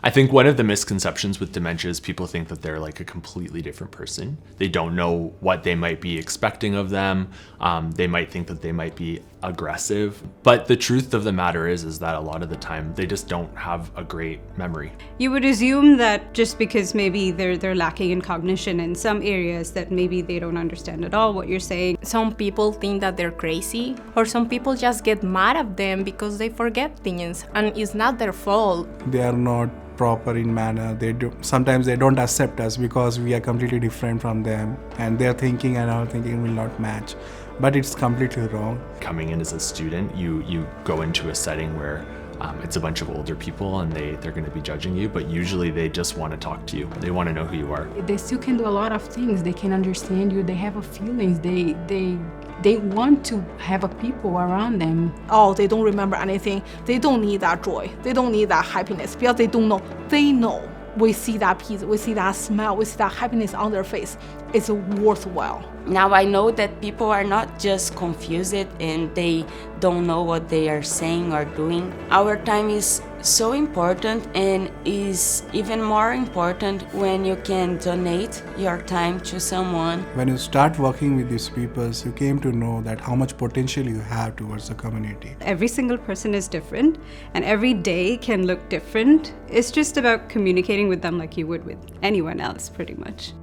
I think one of the misconceptions with dementia is people think that they're like a completely different person. They don't know what they might be expecting of them. They might think that they might be aggressive. But the truth of the matter is that a lot of the time they just don't have a great memory. You would assume that just because maybe they're lacking in cognition in some areas, that maybe they don't understand at all what you're saying. Some people think that they're crazy, or some people just get mad at them because they forget things and it's not their fault. They are not proper in manner. Sometimes they don't accept us because we are completely different from them, and their thinking and our thinking will not match. But it's completely wrong. Coming in as a student, you go into a setting where it's a bunch of older people and they're going to be judging you, but usually they just want to talk to you. They want to know who you are. They still can do a lot of things. They can understand you. They have a feelings. They want to have a people around them. Oh, they don't remember anything. They don't need that joy. They don't need that happiness because they don't know. They know. We see that peace. We see that smile. We see that happiness on their face. It's worthwhile. Now I know that people are not just confused and they don't know what they are saying or doing. Our time is so important, and is even more important when you can donate your time to someone. When you start working with these people, you came to know that how much potential you have towards the community. Every single person is different, and every day can look different. It's just about communicating with them like you would with anyone else, pretty much.